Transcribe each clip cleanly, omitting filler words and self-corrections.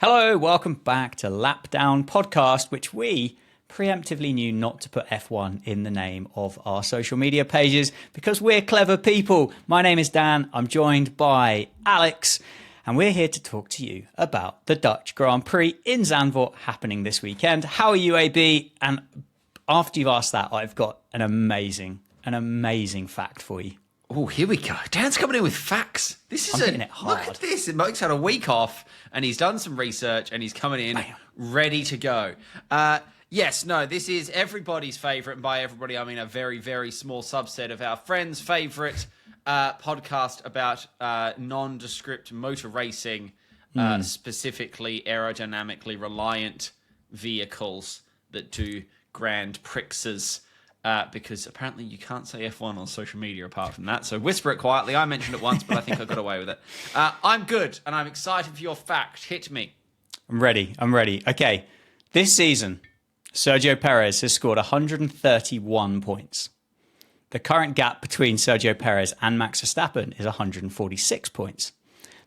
Hello, welcome back to Lap Down Podcast, which we preemptively knew not to put F1 in the name of our social media pages because we're clever people. My name is Dan, I'm joined by Alex, and we're here to talk to you about the Dutch Grand Prix in Zandvoort happening this weekend. How are you, AB? And after you've asked that, I've got an amazing fact for you. Oh, here we go. Dan's coming in with facts. I'm hitting it hard. Look at this. Mike's had a week off and he's done some research and he's coming in ready to go. This is everybody's favourite. And by everybody, I mean a very, very small subset of our friends' favourite podcast about nondescript motor racing, specifically aerodynamically reliant vehicles that do grand prixes. Because apparently you can't say F1 on social media apart from that. So whisper it quietly. I mentioned it once, but I think I got away with it. I'm good, and I'm excited for your fact. Hit me. I'm ready. Okay, this season, Sergio Perez has scored 131 points. The current gap between Sergio Perez and Max Verstappen is 146 points.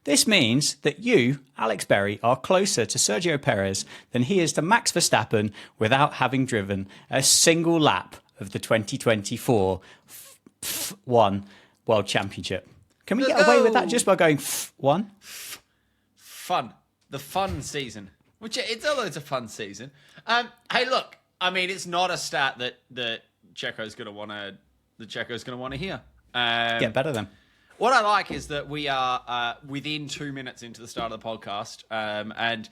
This means that you, Alex Berry, are closer to Sergio Perez than he is to Max Verstappen without having driven a single lap of the 2024 F1 World Championship. Can we get away with that just by going F1? Fun. The fun season. Which it's a fun season. Hey, look. I mean, it's not a stat that Checo's going to want to hear. Get better then. What I like is that we are within 2 minutes into the start of the podcast, and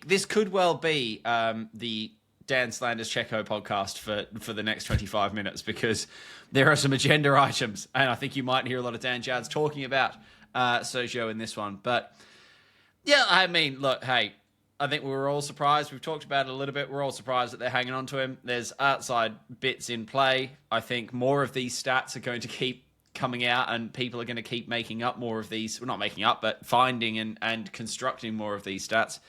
this could well be the Dan Slanders Checo podcast for the next 25 minutes because there are some agenda items, and I think you might hear a lot of Dan Jads talking about Sergio in this one. But yeah, I mean, look, hey, I think we were all surprised. We've talked about it a little bit. We're all surprised that they're hanging on to him. There's outside bits in play. I think more of these stats are going to keep coming out, and people are going to keep making up more of these. Well, not making up, but finding and constructing more of these stats.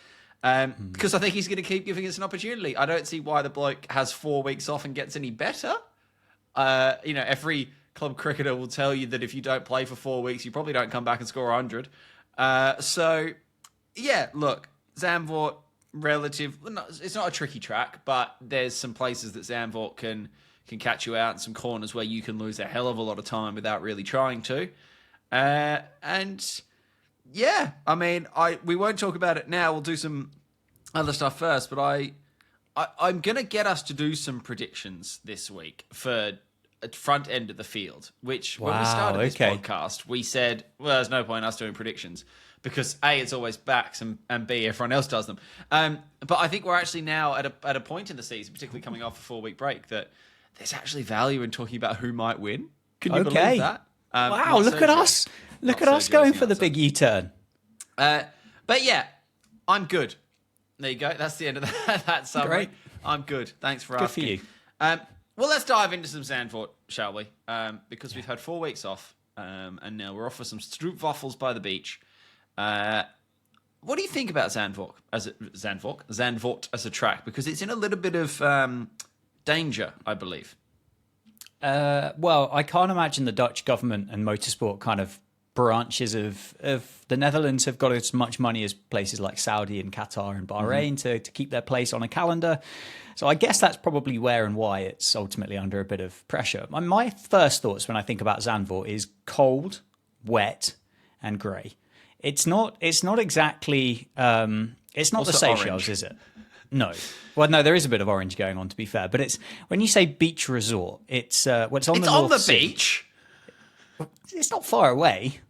Because I think he's going to keep giving us an opportunity. I don't see why the bloke has 4 weeks off and gets any better. Every club cricketer will tell you that if you don't play for 4 weeks, you probably don't come back and score 100. Look, Zandvoort, it's not a tricky track, but there's some places that Zandvoort can catch you out, and some corners where you can lose a hell of a lot of time without really trying to. Yeah, I mean, we won't talk about it now. We'll do some other stuff first, but I'm going to get us to do some predictions this week for a front end of the field, which when we started this podcast, we said, well, there's no point in us doing predictions because A, it's always backs, and B, everyone else does them. But I think we're actually now at a point in the season, particularly coming off a 4-week break, that there's actually value in talking about who might win. Can you believe that? Wow, look at us. Look at us going for the big U-turn. But yeah, I'm good. There you go. That's the end of that summary. Great. I'm good. Thanks for asking. Good for you. Well, let's dive into some Zandvoort, shall we? Because we've had 4 weeks off, and now we're off for some Stroopwafels by the beach. What do you think about Zandvoort as a track? Because it's in a little bit of danger, I believe. Well, I can't imagine the Dutch government and motorsport kind of branches of the Netherlands have got as much money as places like Saudi and Qatar and Bahrain to keep their place on a calendar. So I guess that's probably where and why it's ultimately under a bit of pressure. My first thoughts when I think about Zandvoort is cold, wet, and grey. It's not exactly it's not the Seychelles, orange. is it? No. Well, no, there is a bit of orange going on, to be fair. But it's when you say beach resort, it's on the North Sea. Beach. It's not far away.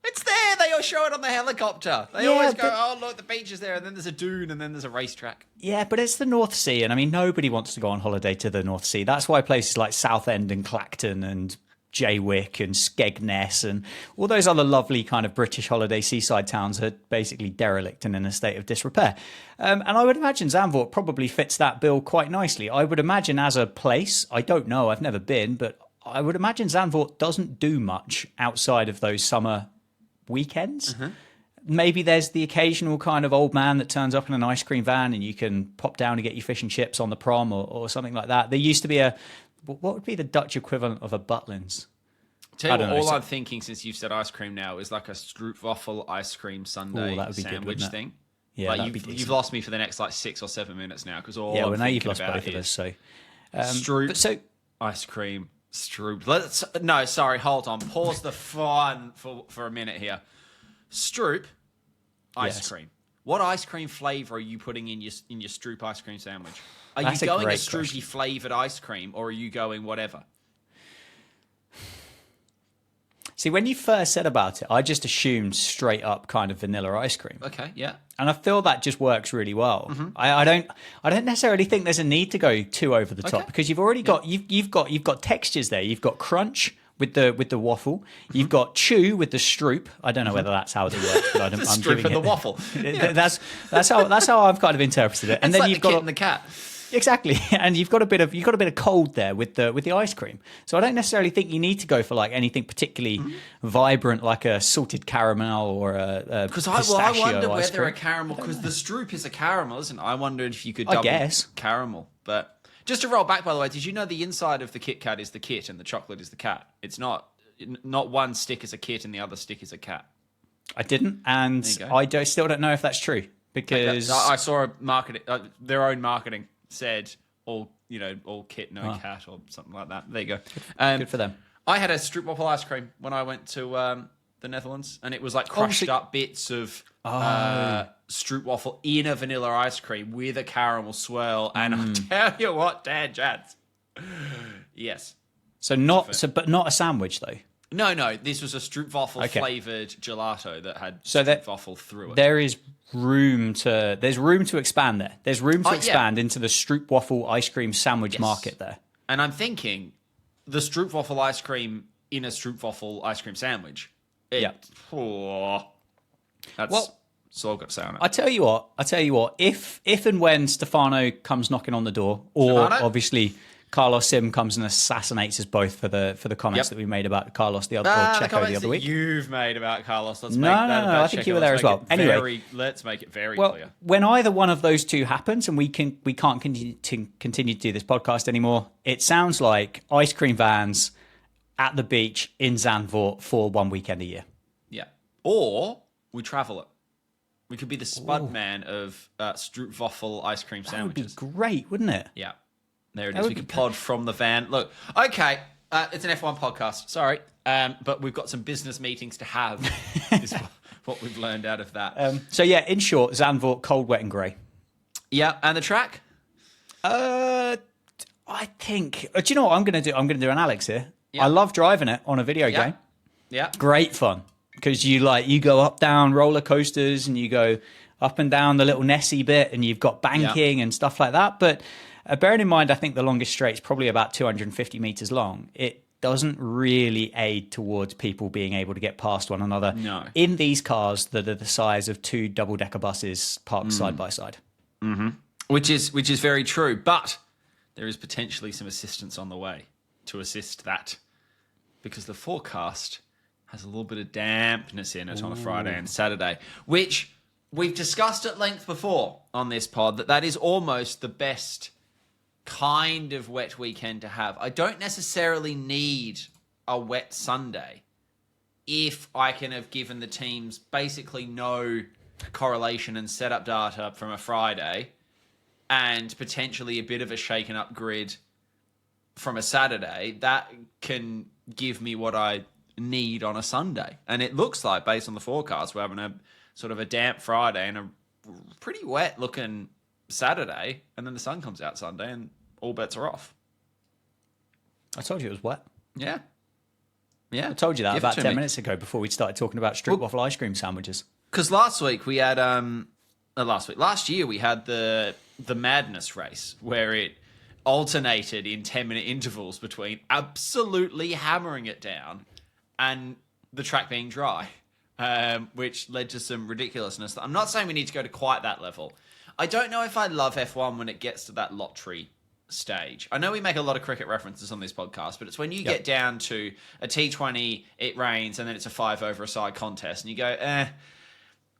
It's there. They all show it on the helicopter. They always go, oh, look, the beach is there. And then there's a dune and then there's a racetrack. Yeah, but it's the North Sea. And I mean, nobody wants to go on holiday to the North Sea. That's why places like Southend and Clacton and Jaywick and Skegness and all those other lovely kind of British holiday seaside towns are basically derelict and in a state of disrepair. And I would imagine Zandvoort probably fits that bill quite nicely. I would imagine as a place, I don't know, I've never been, but I would imagine Zandvoort doesn't do much outside of those summer weekends. Maybe there's the occasional kind of old man that turns up in an ice cream van and you can pop down and get your fish and chips on the prom or something like that. There used to be what would be the Dutch equivalent of a Butlins? All I'm thinking since you've said ice cream now is like a Stroopwafel ice cream sundae sandwich thing. Yeah, like that'd be decent. you've lost me for the next like 6 or 7 minutes now because all I'm well, now you've thinking lost about both of is us. So, Stroop, ice cream, Stroop. No, sorry, hold on. Pause the fun for a minute here. Stroop, ice cream. What ice cream flavor are you putting in your Stroop ice cream sandwich? Are That's you going a great Stroopy question. flavored ice cream, or are you going whatever? See, when you first said about it, I just assumed straight up kind of vanilla ice cream. Okay, yeah. And I feel that just works really well. Mm-hmm. I don't necessarily think there's a need to go too over the top because you've already got you've got textures there. You've got crunch with the waffle. Mm-hmm. You've got chew with the Stroop. I don't know whether that's how it works, but I'm Stroop giving and the it. waffle. Yeah. That's how I've kind of interpreted it. And It's then like you've the got kit and the cat. exactly, and you've got a bit of cold there with the ice cream. So I don't necessarily think you need to go for like anything particularly vibrant, like a salted caramel or a Because pistachio I wonder ice whether cream. a caramel, because the Stroop is a caramel, isn't it? I wondered if you could I double guess. caramel. But just to roll back, by the way, did you know the inside of the Kit Kat is the kit and the chocolate is the cat? It's not one stick is a kit and the other stick is a cat. I didn't, and still don't know if that's true because I saw a marketing, their own marketing said all kit, no cat, or something like that. There you go. good for them. I had a Stroopwafel ice cream when I went to the Netherlands, and it was like crushed up bits of Stroopwafel in a vanilla ice cream with a caramel swirl. And I tell you what, Dan Jats, yes. But not a sandwich though. No, this was a Stroopwafel flavored gelato that had Stroopwafel through it. There's room to expand there. There's room to expand into the Stroopwafel ice cream sandwich market there. And I'm thinking the Stroopwafel ice cream in a Stroopwafel ice cream sandwich. That's all I've got to say on it. I tell you what, if and when Stefano comes knocking on the door, or obviously Carlos Sim comes and assassinates us both for the comments that we made about Carlos the other week. You've made about Carlos. Let's no, I think you were there as well. Anyway, let's make it very clear. When either one of those two happens, and we can't continue to do this podcast anymore, it sounds like ice cream vans at the beach in Zandvoort for one weekend a year. Yeah, or we travel it. We could be the Spud man of Stroopwafel ice cream sandwiches. That would be great, wouldn't it? Yeah. There it is. We can pod from the van. Look, okay, it's an F1 podcast. Sorry, but we've got some business meetings to have. Is what we've learned out of that. So yeah, in short, Zandvoort, cold, wet, and grey. Yeah, and the track. I think. Do you know what I'm going to do? I'm going to do an Alex here. Yeah. I love driving it on a video game. Yeah, great fun because you go up down roller coasters and you go up and down the little Nessie bit, and you've got banking and stuff like that, but. Bearing in mind, I think the longest straight's probably about 250 meters long. It doesn't really aid towards people being able to get past one another in these cars that are the size of two double-decker buses parked side by side. Mm-hmm. Which is very true, but there is potentially some assistance on the way to assist that because the forecast has a little bit of dampness in it on a Friday and Saturday, which we've discussed at length before on this pod, that is almost the best kind of wet weekend to have. I don't necessarily need a wet Sunday if I can have given the teams basically no correlation and setup data from a Friday and potentially a bit of a shaken up grid from a Saturday. That can give me what I need on a Sunday. And it looks like, based on the forecast, we're having a sort of a damp Friday and a pretty wet looking Saturday, and then the sun comes out Sunday and all bets are off. I told you it was wet. Yeah. I told you that about 10 minutes ago before we started talking about Stroopwafel ice cream sandwiches. Because last week we had last year we had the madness race where it alternated in 10-minute intervals between absolutely hammering it down and the track being dry, which led to some ridiculousness. I'm not saying we need to go to quite that level. I don't know if I love F1 when it gets to that lottery stage. I know we make a lot of cricket references on this podcast, but it's when you get down to a T20, it rains, and then it's a 5-over-a-side contest, and you go,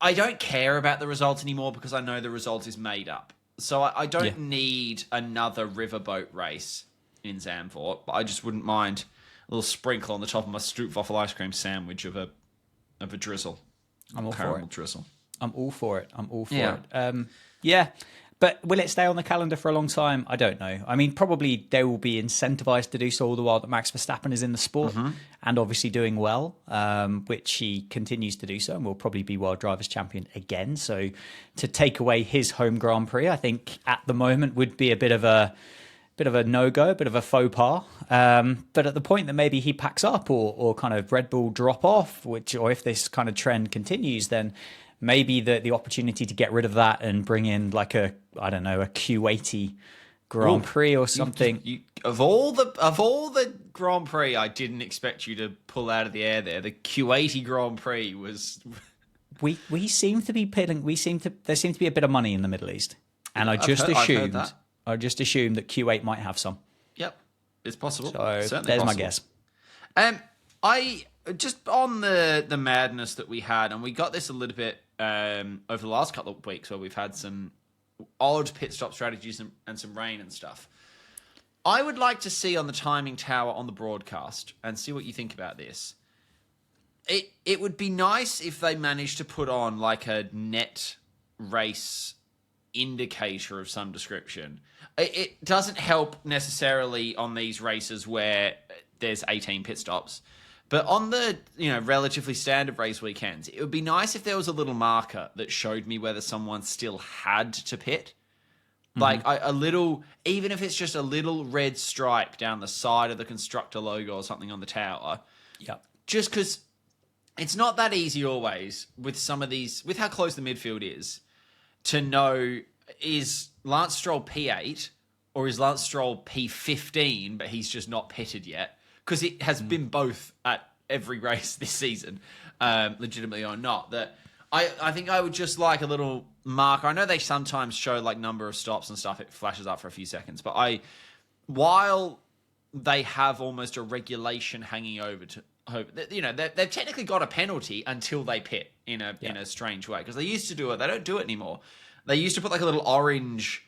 I don't care about the result anymore because I know the result is made up. So I don't need another riverboat race in Zandvoort, but I just wouldn't mind a little sprinkle on the top of my Stroopwafel ice cream sandwich of a drizzle. I'm all for caramel it. Drizzle. I'm all for it. I'm all for Yeah. it. Yeah. But will it stay on the calendar for a long time? I don't know. I mean, probably they will be incentivized to do so all the while that Max Verstappen is in the sport and obviously doing well, which he continues to do so and will probably be World Drivers' Champion again. So to take away his home Grand Prix, I think at the moment would be a bit of a no-go, a bit of a faux pas. But at the point that maybe he packs up or kind of Red Bull drop off, or if this kind of trend continues, then maybe the opportunity to get rid of that and bring in like a Q80 Grand Prix or something. Of all the Grand Prix, I didn't expect you to pull out of the air there. The Q80 Grand Prix was. We seem to be pitting. There seems to be a bit of money in the Middle East, and I just assumed that Q8 might have some. Yep, it's possible. So Certainly there's possible. my guess. I just on the madness that we had, and we got this a little bit over the last couple of weeks where we've had some odd pit stop strategies and some rain and stuff. I would like to see on the timing tower on the broadcast and see what you think about this. It would be nice if they managed to put on like a net race indicator of some description. It doesn't help necessarily on these races where there's 18 pit stops. But on the relatively standard race weekends, it would be nice if there was a little marker that showed me whether someone still had to pit. Like a little, even if it's just a little red stripe down the side of the constructor logo or something on the tower. Yeah. Just because it's not that easy always with some of these, with how close the midfield is, to know is Lance Stroll P8 or is Lance Stroll P15, but he's just not pitted yet. Because it has been both at every race this season, legitimately or not. That I think I would just like a little marker. I know they sometimes show like number of stops and stuff. It flashes up for a few seconds. But while they have almost a regulation hanging over to hope, they've technically got a penalty until they pit in a strange way. Because they used to do it. They don't do it anymore. They used to put like a little orange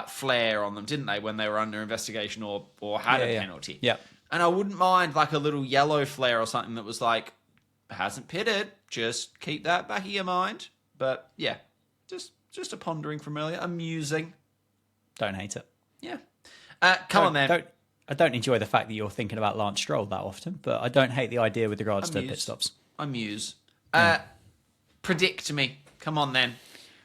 flare on them, didn't they, when they were under investigation or had a penalty? Yeah. And I wouldn't mind like a little yellow flare or something that was like, hasn't pitted. Just keep that back of your mind. But yeah, just a pondering from earlier. Amusing. Don't hate it. Yeah. Come on, man. I don't enjoy the fact that you're thinking about Lance Stroll that often, but I don't hate the idea with regards to pit stops. Amuse. Predict me. Come on, then.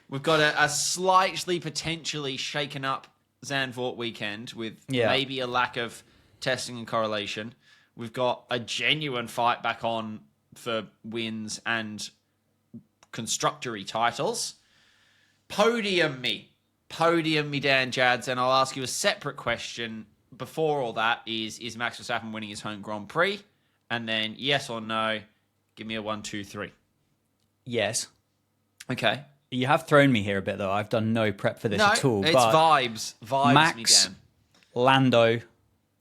We've got a slightly potentially shaken up Zandvoort weekend with maybe a lack of testing and correlation. We've got a genuine fight back on for wins and constructory titles. Podium me, Dan Jads, and I'll ask you a separate question before all that is Max Verstappen winning his home Grand Prix? And then yes or no, give me a 1, 2, 3. Yes. Okay. You have thrown me here a bit, though. I've done no prep for this at all. It's but vibes. Vibes, Max, me, Dan. Lando,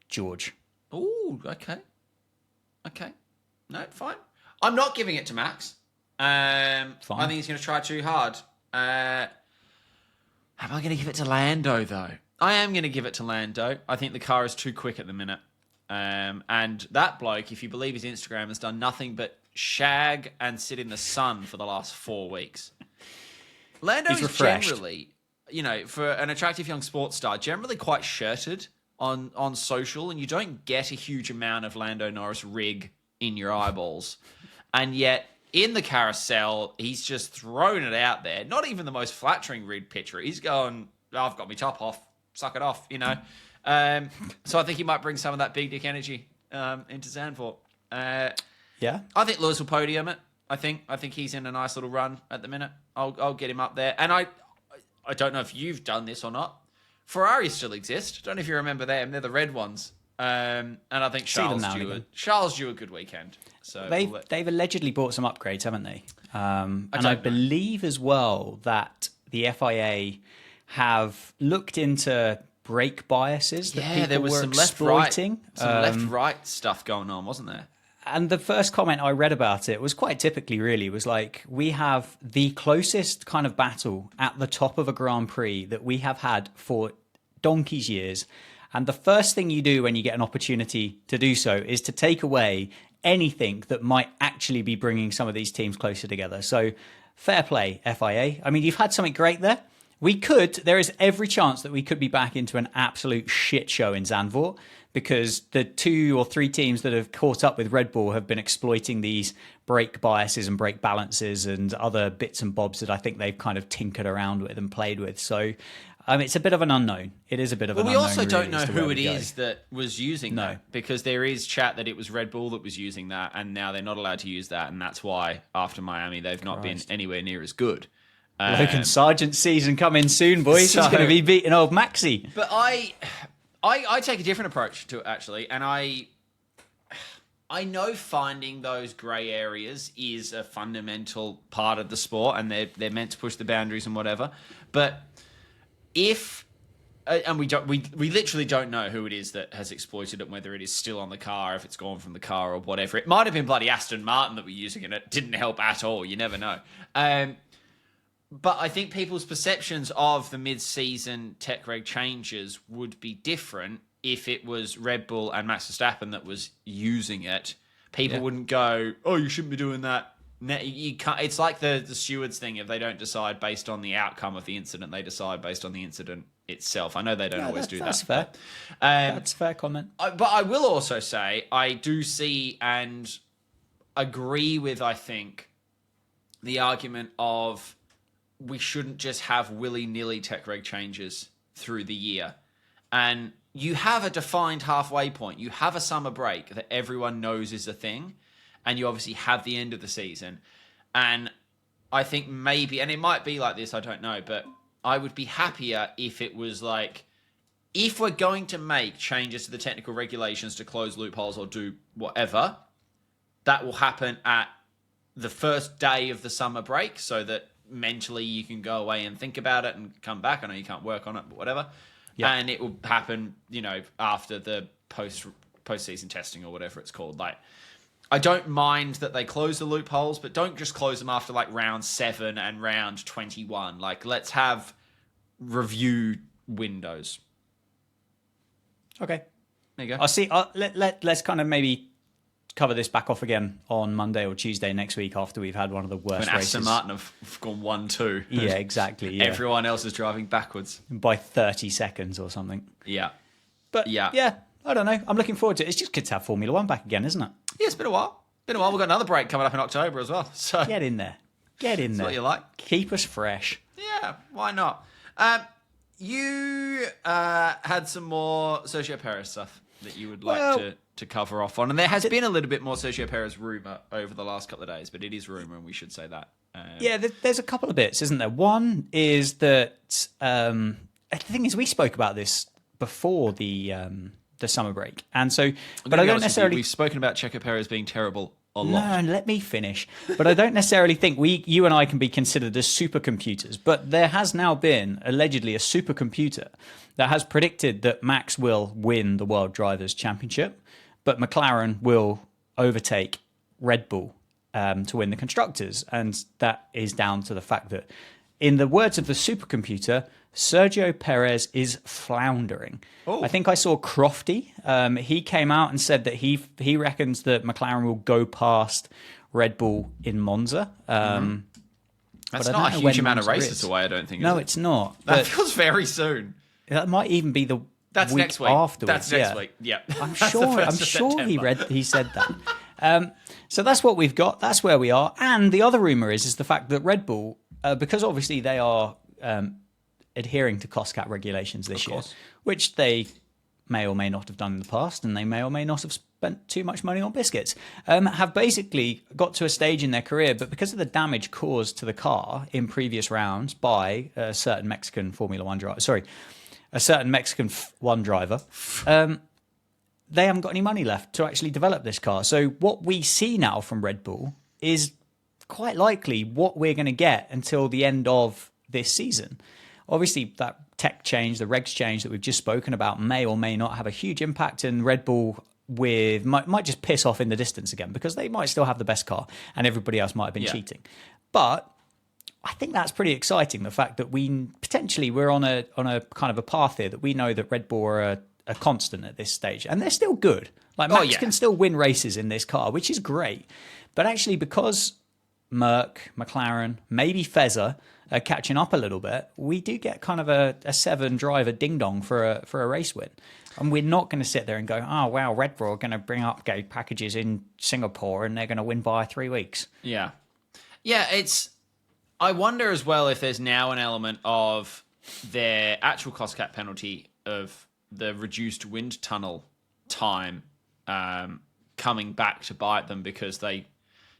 George. Ooh, okay. No, fine. I'm not giving it to Max. Fine. I think he's going to try too hard. Am I going to give it to Lando, though? I am going to give it to Lando. I think the car is too quick at the minute. And that bloke, if you believe his Instagram, has done nothing but shag and sit in the sun for the last 4 weeks. Lando is generally, for an attractive young sports star, generally quite shirted on social, and you don't get a huge amount of Lando Norris rig in your eyeballs. And yet, in the carousel, he's just thrown it out there. Not even the most flattering rig picture. He's going, I've got my top off, suck it off, So I think he might bring some of that big dick energy into Zandvoort. Yeah. I think Lewis will podium it. I think he's in a nice little run at the minute. I'll get him up there. And I don't know if you've done this or not. Ferraris still exist. Don't know if you remember them. They're the red ones. And I think Charles due a good weekend. So they've allegedly bought some upgrades, haven't they? And I believe as well that the FIA have looked into brake biases that people there was were some exploiting. left-right stuff going on, wasn't there? And the first comment I read about it was quite typically, really, was like, we have the closest kind of battle at the top of a Grand Prix that we have had for donkey's years. And the first thing you do when you get an opportunity to do so is to take away anything that might actually be bringing some of these teams closer together. So fair play, FIA. I mean, you've had something great there. There is every chance that we could be back into an absolute shit show in Zandvoort, because the 2 or 3 teams that have caught up with Red Bull have been exploiting these brake biases and brake balances and other bits and bobs that I think they've kind of tinkered around with and played with. So it's a bit of an unknown. It is a bit of an unknown. We also don't really, know as to who where it we go. is that was using that, because there is chat that it was Red Bull that was using that, and now they're not allowed to use that, and that's why after Miami they've not been anywhere near as good. Logan Sargent season coming soon, boys. He's going to be beating old Maxi. But I take a different approach to it, actually, and I know finding those grey areas is a fundamental part of the sport, and they're meant to push the boundaries and whatever. But if and we literally don't know who it is that has exploited it, whether it is still on the car, if it's gone from the car or whatever. It might have been bloody Aston Martin that were using it. It didn't help at all. You never know. But I think people's perceptions of the mid-season tech reg changes would be different if it was Red Bull and Max Verstappen that was using it. People wouldn't go, "Oh, you shouldn't be doing that." You can't. It's like the stewards thing. If they don't decide based on the outcome of the incident, they decide based on the incident itself. I know they don't always do that. That's fair. That's a fair comment. But I will also say I do see and agree with, I think, the argument of we shouldn't just have willy-nilly tech reg changes through the year. And you have a defined halfway point. You have a summer break that everyone knows is a thing. And you obviously have the end of the season. And I think maybe, and it might be like this, I don't know, but I would be happier if it was like, if we're going to make changes to the technical regulations to close loopholes or do whatever, that will happen at the first day of the summer break, so that mentally you can go away and think about it and come back. I know you can't work on it, but whatever. Yeah. And it will happen, after the post-season testing or whatever it's called. Like, I don't mind that they close the loopholes, but don't just close them after like round 7 and round 21. Like, let's have review windows. Okay. There you go. I'll see. Let's kind of maybe cover this back off again on Monday or Tuesday next week after we've had one of the worst races. Aston Martin have gone 1-2. Yeah, exactly. Yeah. Everyone else is driving backwards. By 30 seconds or something. Yeah. But yeah, I don't know. I'm looking forward to it. It's just good to have Formula One back again, isn't it? Yeah, it's been a while. We've got another break coming up in October as well. So Get in there. That's what you like. Keep us fresh. Yeah, why not? You had some more Sergio Perez stuff that you would like to cover off on. And there has been a little bit more Sergio Perez rumour over the last couple of days, but it is rumour and we should say that. There's a couple of bits, isn't there? One is that the thing is, we spoke about this before the summer break, and so, but I don't necessarily. We've spoken about Checo Perez being terrible a lot. No, let me finish. But I don't necessarily think you and I can be considered as supercomputers. But there has now been allegedly a supercomputer that has predicted that Max will win the World Drivers' Championship, but McLaren will overtake Red Bull to win the constructors, and that is down to the fact that, in the words of the supercomputer, Sergio Perez is floundering. I think I saw Crofty. He came out and said that he reckons that McLaren will go past Red Bull in Monza. That's not a huge amount of races away, I don't think. No, it's not. That feels very soon. That might even be the week next week afterwards. That's next week. Yeah, I'm sure he said that. So that's what we've got. That's where we are. And the other rumor is the fact that Red Bull, because obviously they are adhering to cost cap regulations this year, which they may or may not have done in the past, and they may or may not have spent too much money on biscuits, have basically got to a stage in their career, but because of the damage caused to the car in previous rounds by a certain Mexican Formula One driver, a certain Mexican F1 driver, they haven't got any money left to actually develop this car. So what we see now from Red Bull is quite likely what we're going to get until the end of this season. Obviously, that tech change, the regs change that we've just spoken about, may or may not have a huge impact, and Red Bull might just piss off in the distance again, because they might still have the best car and everybody else might have been cheating. But I think that's pretty exciting, the fact that we're on a kind of a path here, that we know that Red Bull are a constant at this stage, and they're still good. Like, Max can still win races in this car, which is great. But actually, because Merck, McLaren, maybe Fezzer are catching up a little bit, we do get kind of a 7-driver ding-dong for a race win. And we're not going to sit there and go, oh, wow, Red Bull are going to bring upgrade packages in Singapore and they're going to win by 3 weeks. Yeah. Yeah, I wonder as well if there's now an element of their actual cost cap penalty of the reduced wind tunnel time coming back to bite them because they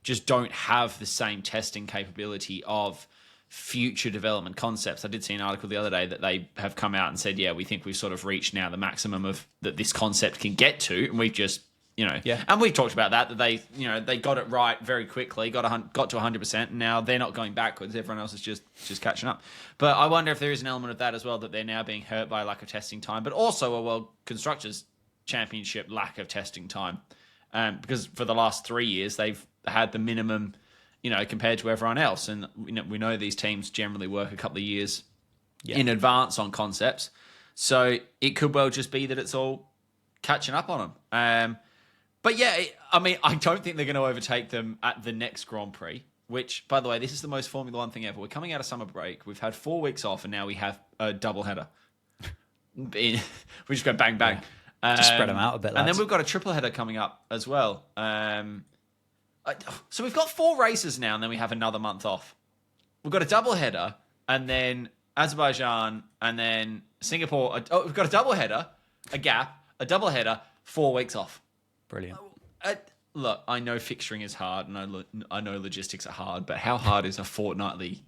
just don't have the same testing capability of future development concepts. I did see an article the other day that they have come out and said, yeah, we think we've sort of reached now the maximum of that this concept can get to, and we've just, and we've talked about that they, they got it right very quickly, got to 100%, and now they're not going backwards. Everyone else is just catching up. But I wonder if there is an element of that as well, that they're now being hurt by lack of testing time, but also a World Constructors Championship lack of testing time, because for the last 3 years they've had the minimum, compared to everyone else. And we know these teams generally work a couple of years in advance on concepts. So it could well just be that it's all catching up on them. But yeah, I don't think they're going to overtake them at the next Grand Prix, which, by the way, this is the most Formula One thing ever. We're coming out of summer break. We've had 4 weeks off, and now we have a double header. We just go bang, bang. Yeah. Just spread them out a bit, lads. And then we've got a triple header coming up as well. So we've got 4 races now, and then we have another month off. We've got a double header, and then Azerbaijan, and then Singapore. We've got a double header, a gap, a double header, 4 weeks off. Brilliant. Look, I know fixturing is hard, and I know logistics are hard, but how hard is a fortnightly,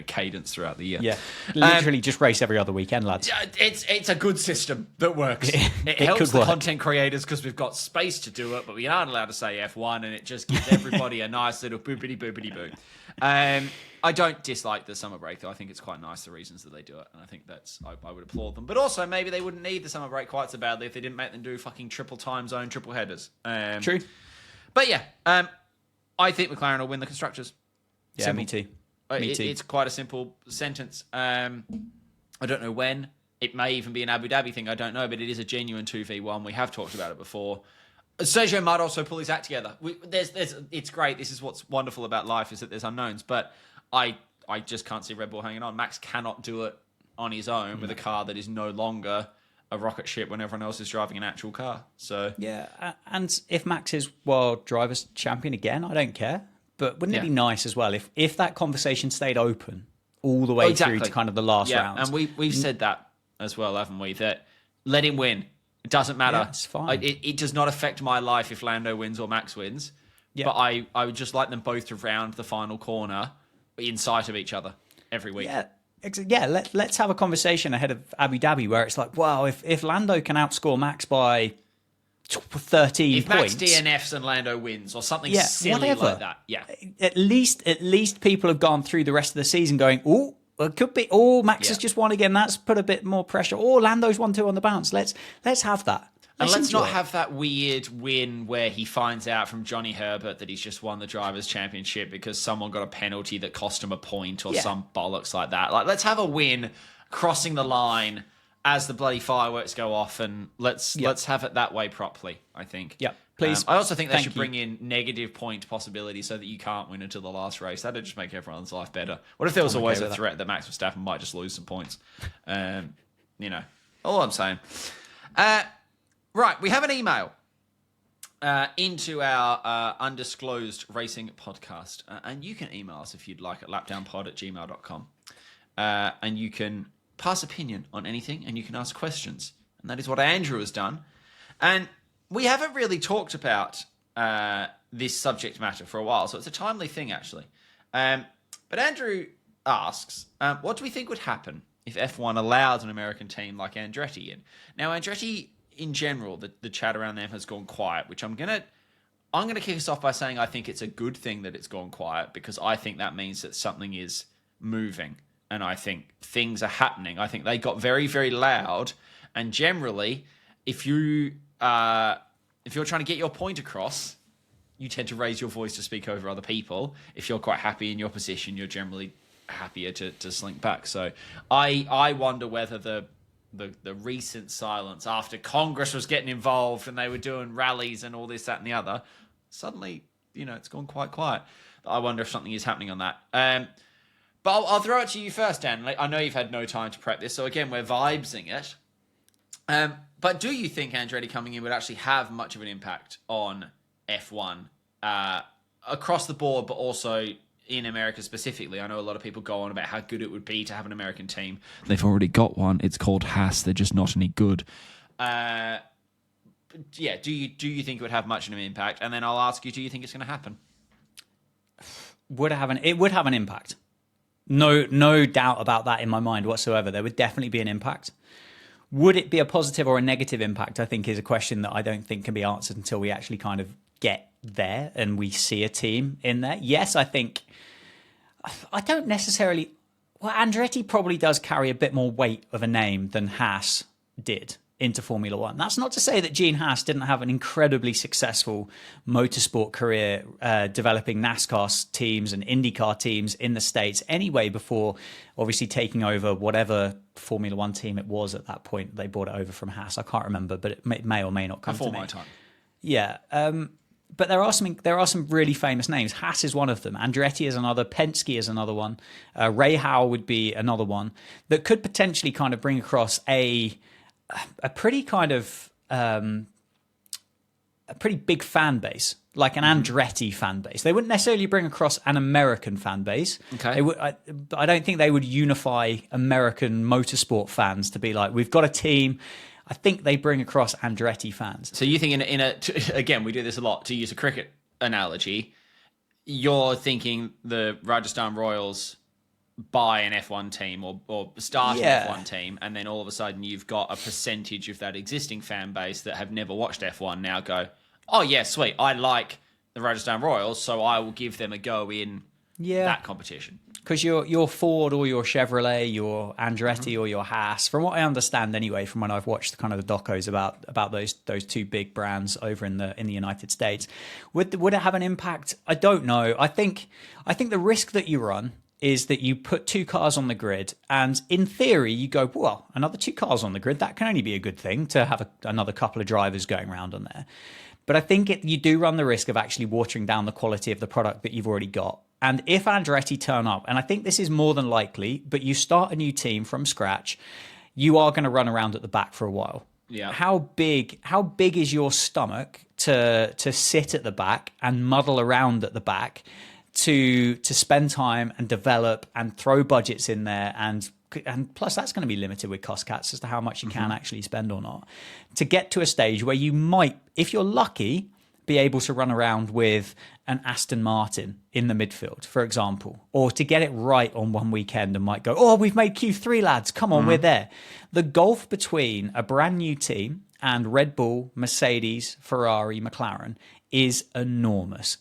cadence throughout the year? Yeah, literally just race every other weekend, lads. It's a good system that works. It helps the content creators because we've got space to do it, but we aren't allowed to say F1, and it just gives everybody a nice little boopity boopity boo. I don't dislike the summer break, though. I think it's quite nice, the reasons that they do it, and I think I would applaud them. But also, maybe they wouldn't need the summer break quite so badly if they didn't make them do fucking triple time zone, triple headers. True. But yeah, I think McLaren will win the Constructors. Yeah, Simple. me too. It's quite a simple sentence. I don't know when. It may even be an Abu Dhabi thing. I don't know, but it is a genuine 2v1. We have talked about it before. Sergio might also pull his act together. It's great. This is what's wonderful about life, is that there's unknowns. But I just can't see Red Bull hanging on. Max cannot do it on his own with a car that is no longer a rocket ship when everyone else is driving an actual car. So yeah, and if Max is World Drivers' Champion again, I don't care. But wouldn't it be nice as well if that conversation stayed open all the way through to kind of the last round? And we've said that as well, haven't we? That let him win. It doesn't matter. Yeah, it's fine. It does not affect my life if Lando wins or Max wins. Yeah. But I would just like them both to round the final corner in sight of each other every week. Yeah, let's have a conversation ahead of Abu Dhabi where it's like, wow, if Lando can outscore Max by 13 if points, Max DNFs and Lando wins or something silly like that, at least people have gone through the rest of the season going, oh, it could be, Max has just won again. That's put a bit more pressure. Lando's 1-2 on the bounce. Let's have that. And let's not have that weird win where he finds out from Johnny Herbert that he's just won the Drivers' Championship because someone got a penalty that cost him a point or some bollocks like that. Like, let's have a win crossing the line as the bloody fireworks go off, and let's have it that way properly, I think. Yeah, please. I also think they should bring in negative point possibility so that you can't win until the last race. That'd just make everyone's life better. What if there was always a threat that Max Verstappen might just lose some points? All I'm saying. Right, we have an email into our undisclosed racing podcast. And you can email us if you'd like at lapdownpod@gmail.com. And you can pass opinion on anything and you can ask questions. And that is what Andrew has done. And we haven't really talked about this subject matter for a while, so it's a timely thing, actually. But Andrew asks, what do we think would happen if F1 allows an American team like Andretti in? Now, Andretti, in general, the chat around them has gone quiet, which I'm gonna kick us off by saying I think it's a good thing that it's gone quiet, because I think that means that something is moving and I think things are happening. I think they got very, very loud, and generally, if you're trying to get your point across, you tend to raise your voice to speak over other people. If you're quite happy in your position, you're generally happier to slink back. So I wonder whether the recent silence after Congress was getting involved and they were doing rallies and all this, that, and the other, suddenly, it's gone quite quiet. I wonder if something is happening on that. But I'll throw it to you first, Dan. Like, I know you've had no time to prep this, so again, we're vibesing it. But do you think Andretti coming in would actually have much of an impact on F1 across the board, but also in America specifically? I know a lot of people go on about how good it would be to have an American team. They've already got one. It's called Haas. They're just not any good. Yeah, do you think it would have much of an impact? And then I'll ask you, do you think it's going to happen? It would have an impact. No doubt about that in my mind whatsoever. There would definitely be an impact. Would it be a positive or a negative impact, I think, is a question that I don't think can be answered until we actually kind of get there and we see a team in there. Yes, I think... I don't necessarily... Well, Andretti probably does carry a bit more weight of a name than Haas did into Formula One. That's not to say that Gene Haas didn't have an incredibly successful motorsport career developing NASCAR teams and IndyCar teams in the States anyway, before obviously taking over whatever Formula One team it was at that point. They bought it over from Haas. I can't remember, but it may or may not come before to me. My time. Yeah. But there are some really famous names. Haas is one of them. Andretti is another. Penske is another one. Ray Howe would be another one that could potentially kind of bring across a pretty kind of a pretty big fan base, like an Andretti fan base. They wouldn't necessarily bring across an American fan base. Okay. I don't think they would unify American motorsport fans to be like, we've got a team. I think they bring across Andretti fans. So you think again, we do this a lot, to use a cricket analogy, you're thinking the Rajasthan Royals buy an F1 team or start an F1 team, and then all of a sudden you've got a percentage of that existing fan base that have never watched F1 now go, oh yeah, sweet, I like the Rajasthan Royals, so I will give them a go in that competition. Because your Ford or your Chevrolet, your Andretti or your Haas, from what I understand anyway, from when I've watched kind of the docos about those two big brands over in the United States, would it have an impact? I don't know. I think the risk that you run is that you put two cars on the grid, and in theory you go, well, another two cars on the grid, that can only be a good thing to have another couple of drivers going around on there. But I think you do run the risk of actually watering down the quality of the product that you've already got. And if Andretti turn up, and I think this is more than likely, but you start a new team from scratch, you are going to run around at the back for a while. Yeah. How big is your stomach to sit at the back and muddle around at the back to spend time and develop and throw budgets in there, and plus that's going to be limited with cost caps as to how much you can actually spend or not, to get to a stage where you might, if you're lucky, be able to run around with an Aston Martin in the midfield, for example, or to get it right on one weekend and might go, oh, we've made Q3, lads, come on, we're there. The gulf between a brand new team and Red Bull, Mercedes, Ferrari, McLaren is enormous.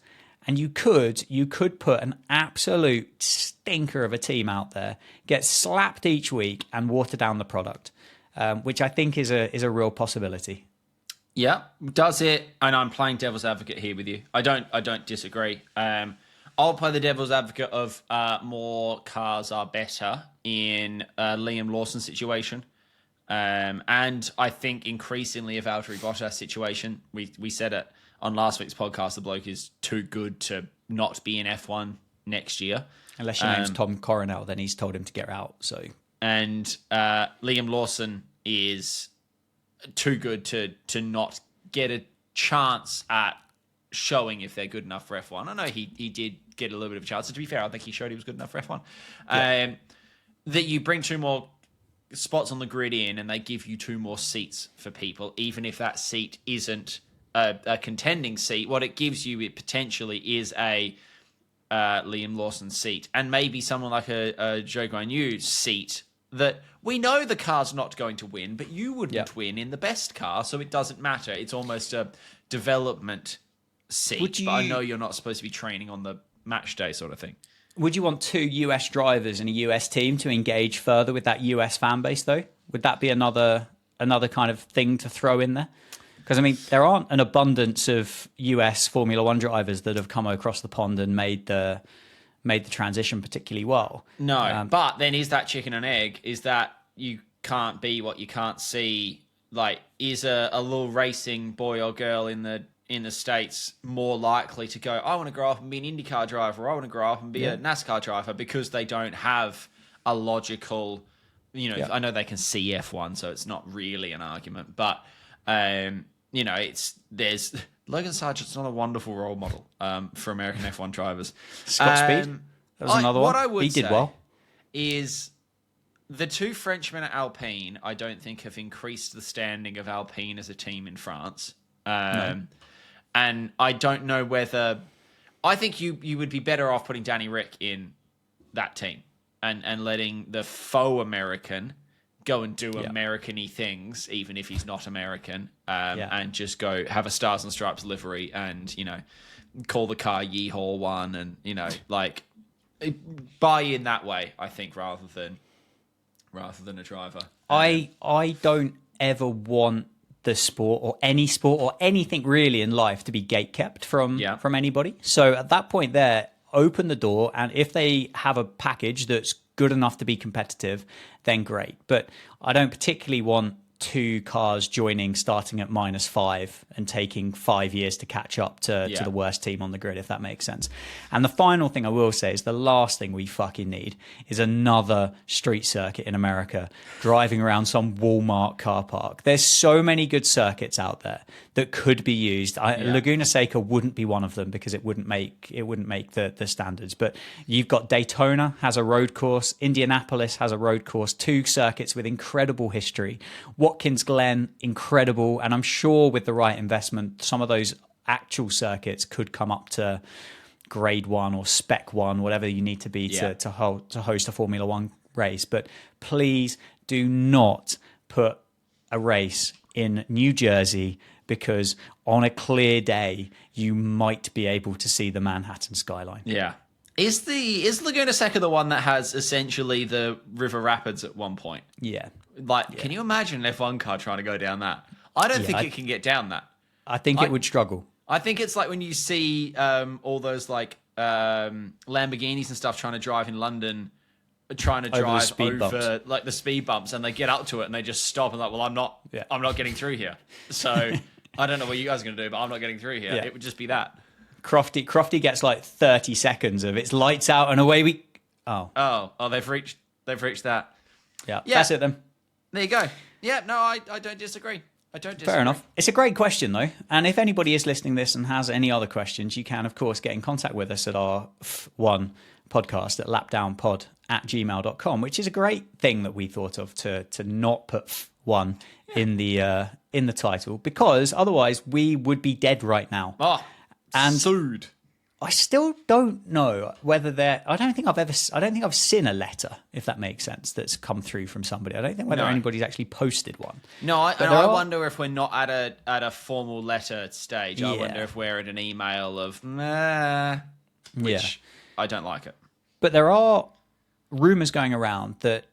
And you could put an absolute stinker of a team out there, get slapped each week, and water down the product, which I think is a real possibility. Yeah, does it? And I'm playing devil's advocate here with you. I don't disagree. I'll play the devil's advocate of more cars are better in Liam Lawson's situation. And I think increasingly a Valtteri Bottas situation. We said it on last week's podcast, the bloke is too good to not be in F1 next year. Unless your name's Tom Coronel, then he's told him to get out. So, and Liam Lawson is too good to not get a chance at showing if they're good enough for F1. I know he did get a little bit of a chance. So to be fair, I think he showed he was good enough for F1. Yeah. That you bring two more spots on the grid in, and they give you two more seats for people, even if that seat isn't a contending seat. What it gives you, it potentially is a Liam Lawson seat, and maybe someone like a Zhou Guanyu seat that we know the car's not going to win, but you wouldn't win in the best car, so it doesn't matter. It's almost a development seat, but I know you're not supposed to be training on the match day sort of thing. Would you want two US drivers in a US team to engage further with that US fan base, though? Would that be another kind of thing to throw in there? Because, I mean, there aren't an abundance of US Formula One drivers that have come across the pond and made the transition particularly well. No, but then is that chicken and egg? Is that you can't be what you can't see? Like, is a little racing boy or girl in the in the States more likely to go, I want to grow up and be an IndyCar driver, or I want to grow up and be a NASCAR driver, because they don't have a logical, I know they can see F1, so it's not really an argument, but, there's Logan Sargent's not a wonderful role model for American F1 drivers. Scott Speed, that was another one. What I would he did well. Is the two Frenchmen at Alpine, I don't think, have increased the standing of Alpine as a team in France. No. And I don't know whether... I think you would be better off putting Danny Rick in that team and letting the faux American go and do American-y things, even if he's not American, and just go have a Stars and Stripes livery and, call the car Yeehaw One and, buy in that way, I think, rather than a driver. I don't ever want the sport or anything really in life to be gatekept from anybody. So at that point there, open the door, and if they have a package that's good enough to be competitive, then great. But I don't particularly want two cars joining starting at -5 and taking 5 years to catch up to the worst team on the grid, if that makes sense. And the final thing I will say is the last thing we fucking need is another street circuit in America driving around some Walmart car park. There's so many good circuits out there that could be used. Laguna Seca wouldn't be one of them because it wouldn't make the standards. But you've got Daytona has a road course, Indianapolis has a road course, two circuits with incredible history. Watkins Glen, incredible, and I'm sure with the right investment, some of those actual circuits could come up to grade 1 or spec 1, whatever you need to be to host a Formula One race. But please do not put a race in New Jersey, because on a clear day you might be able to see the Manhattan skyline. Yeah. Is Laguna Seca the one that has essentially the River Rapids at one point? Yeah. Can you imagine an F1 car trying to go down that? I don't think it can get down that. I think it would struggle. I think it's like when you see all those Lamborghinis and stuff trying to drive in London, trying to drive over like the speed bumps, and they get up to it and they just stop and well, I'm not getting through here. So I don't know what you guys are going to do, but I'm not getting through here. Yeah. It would just be that. Crofty gets like 30 seconds of it's lights out and away we... Oh, they've reached that. Yeah, that's it then. There you go. Yeah, no, I don't disagree. Fair enough. It's a great question, though. And if anybody is listening to this and has any other questions, you can, of course, get in contact with us at our F1 podcast at lapdownpod@gmail.com, which is a great thing that we thought of to not put F1 in the title, because otherwise we would be dead right now. And sued. I still don't know whether I don't think I've seen a letter, if that makes sense, that's come through from somebody. I don't think whether anybody's actually posted one. No, I wonder if we're not at a formal letter stage. I wonder if we're at an email of which I don't like it. But there are rumors going around that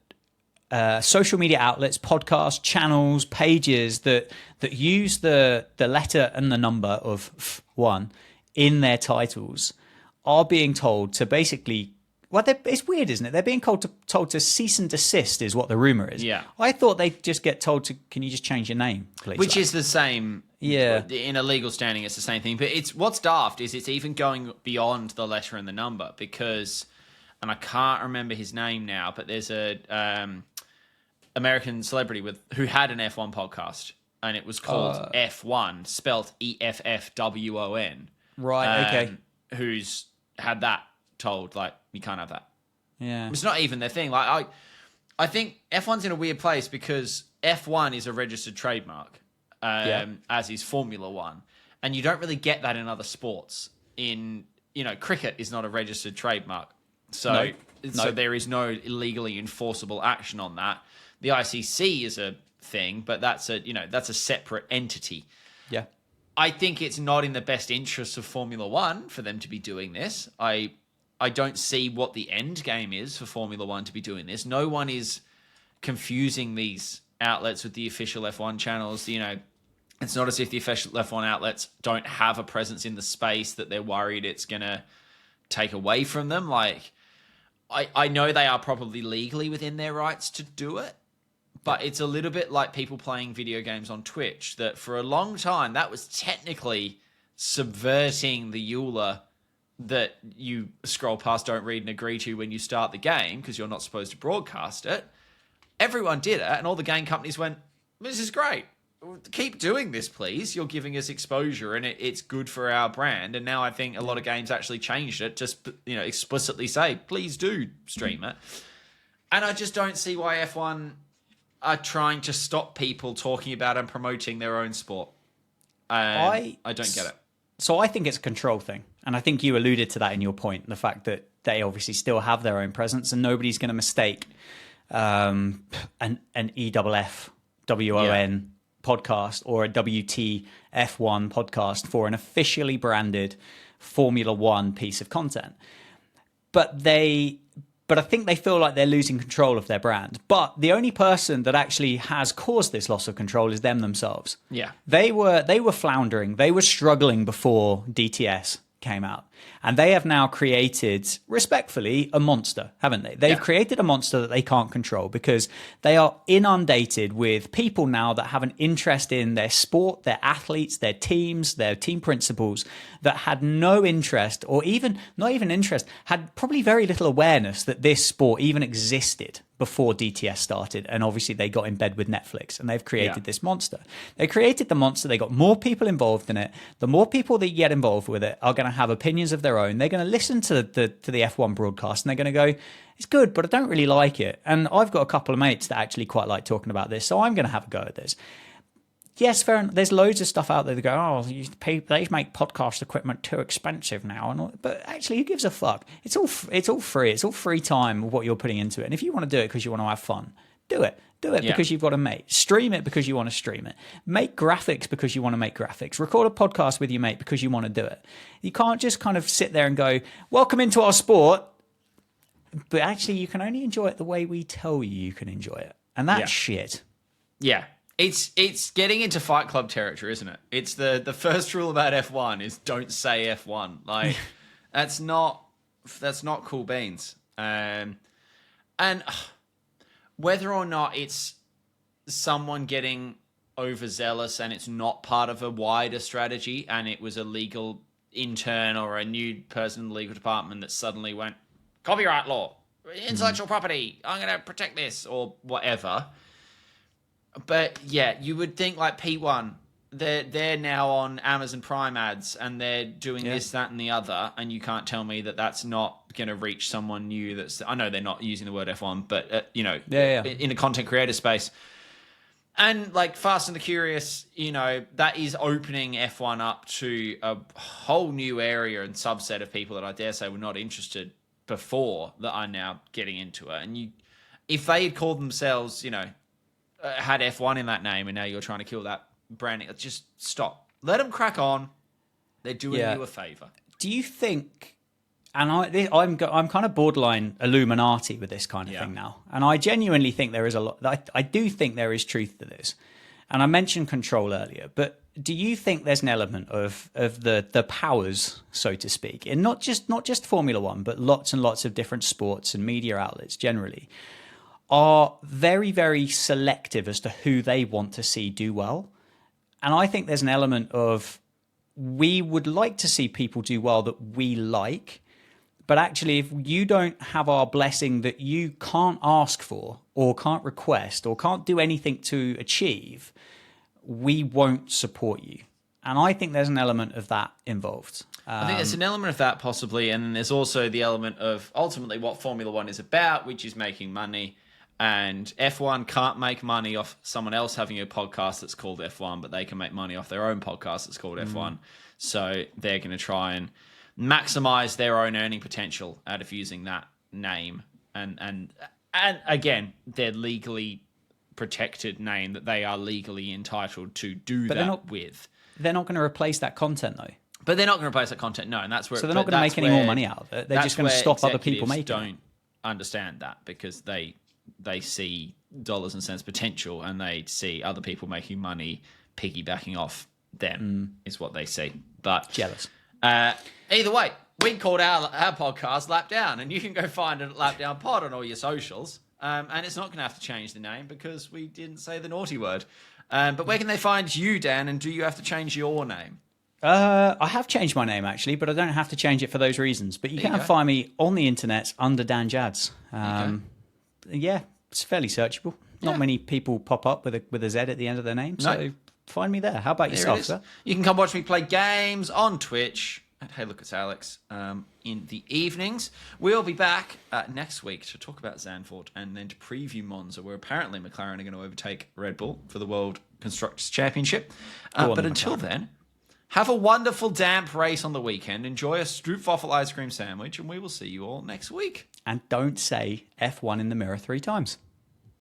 social media outlets, podcasts, channels, pages that use the letter and the number of F1 in their titles are being told to basically... Well, it's weird, isn't it? They're being told to cease and desist is what the rumor is. Yeah. I thought they'd just get told to, can you just change your name, please? Which is the same. Yeah. In a legal standing, it's the same thing. But what's daft is it's even going beyond the letter and the number, because, and I can't remember his name now, but there's a American celebrity who had an F1 podcast, and it was called F1, spelt EFFWON. Right, okay. Who's had that told, you can't have that. Yeah. It's not even their thing. I think F1's in a weird place because F1 is a registered trademark, as is Formula One. And you don't really get that in other sports. Cricket is not a registered trademark. So there is no legally enforceable action on that. The ICC is a thing, but that's a separate entity. Yeah. I think it's not in the best interests of Formula One for them to be doing this. I don't see what the end game is for Formula One to be doing this. No one is confusing these outlets with the official F1 channels. It's not as if the official F1 outlets don't have a presence in the space that they're worried it's going to take away from them. I know they are probably legally within their rights to do it, but it's a little bit like people playing video games on Twitch, that for a long time, that was technically subverting the EULA that you scroll past, don't read, and agree to when you start the game because you're not supposed to broadcast it. Everyone did it, and all the game companies went, "This is great. Keep doing this, please. You're giving us exposure, and it's good for our brand." And now I think a lot of games actually changed it, just explicitly say, "Please do stream it." And I just don't see why F1 are trying to stop people talking about and promoting their own sport. I don't get it. So I think it's a control thing. And I think you alluded to that in your point, the fact that they obviously still have their own presence and nobody's going to mistake an EFF WON podcast or a WTF1 podcast for an officially branded Formula One piece of content. But I think they feel like they're losing control of their brand. But the only person that actually has caused this loss of control is them themselves. Yeah. They were floundering. They were struggling before DTS came out. And they have now created, respectfully, a monster, haven't they? They've created a monster that they can't control because they are inundated with people now that have an interest in their sport, their athletes, their teams, their team principals that had no interest or even not even interest, had probably very little awareness that this sport even existed before DTS started. And obviously they got in bed with Netflix and they've created this monster. They created the monster. They got more people involved in it. The more people that get involved with it are going to have opinions of their own. They're going to listen to the F1 broadcast and they're going to go, it's good, but I don't really like it. And I've got a couple of mates that actually quite like talking about this. So I'm going to have a go at this. Yes, fair enough. There's loads of stuff out there that go, oh, they make podcast equipment too expensive now. But actually, who gives a fuck? It's all free. It's all free time, what you're putting into it. And if you want to do it because you want to have fun, do it. Do it because you've got a mate. Stream it because you want to stream it. Make graphics because you want to make graphics. Record a podcast with your mate because you want to do it. You can't just kind of sit there and go, welcome into our sport. But actually, you can only enjoy it the way we tell you can enjoy it. And that's shit. Yeah. It's getting into Fight Club territory, isn't it? It's the first rule about F1 is don't say F1. Like that's not cool beans. And whether or not it's someone getting overzealous and it's not part of a wider strategy and it was a legal intern or a new person in the legal department that suddenly went, copyright law, intellectual property, I'm going to protect this or whatever. But yeah, you would think like P1, they're now on Amazon Prime ads and they're doing this, that, and the other, and you can't tell me that that's not going to reach someone new. That's I know they're not using the word F1, but in a content creator space, and like Fast and the Curious, that is opening F1 up to a whole new area and subset of people that I dare say were not interested before that are now getting into it. And if they had called themselves, had F1 in that name, and now you're trying to kill that branding. Just stop. Let them crack on. They're doing you a favor. Do you think? And I'm kind of borderline Illuminati with this kind of thing now, and I genuinely think there is a lot. I do think there is truth to this, and I mentioned control earlier, but do you think there's an element of the powers, so to speak, in not just Formula One, but lots and lots of different sports and media outlets generally, are very, very selective as to who they want to see do well. And I think there's an element of we would like to see people do well that we like, but actually if you don't have our blessing that you can't ask for or can't request or can't do anything to achieve, we won't support you. And I think there's an element of that involved. I think there's an element of that possibly, and then there's also the element of ultimately what Formula One is about, which is making money. And F1 can't make money off someone else having a podcast that's called F1, but they can make money off their own podcast that's called F1. So they're going to try and maximize their own earning potential out of using that name. And again, their legally protected name that they are legally entitled to do with. They're not going to replace that content, though. But they're not going to replace that content, no. And that's where. So they're not going to make any more money out of it. They're just going to stop other people making it. Don't understand that because they see dollars and cents potential and they see other people making money piggybacking off them is what they see. But jealous. Either way, we called our podcast Lap Down, and you can go find it at Lap Down Pod on all your socials. And it's not going to have to change the name because we didn't say the naughty word. But where can they find you, Dan? And do you have to change your name? I have changed my name actually, but I don't have to change it for those reasons. But you can find me on the internet under Dan Jads. Yeah, it's fairly searchable. Not many people pop up with a Z at the end of their name, so find me there. How about yourself, sir? You can come watch me play games on Twitch at Hey Look It's Alex in the evenings. We'll be back next week to talk about Zandvoort and then to preview Monza, where apparently McLaren are going to overtake Red Bull for the World Constructors' Championship. But until then, have a wonderful damp race on the weekend. Enjoy a Stroopwafel ice cream sandwich, and we will see you all next week. And don't say F1 in the mirror 3 times.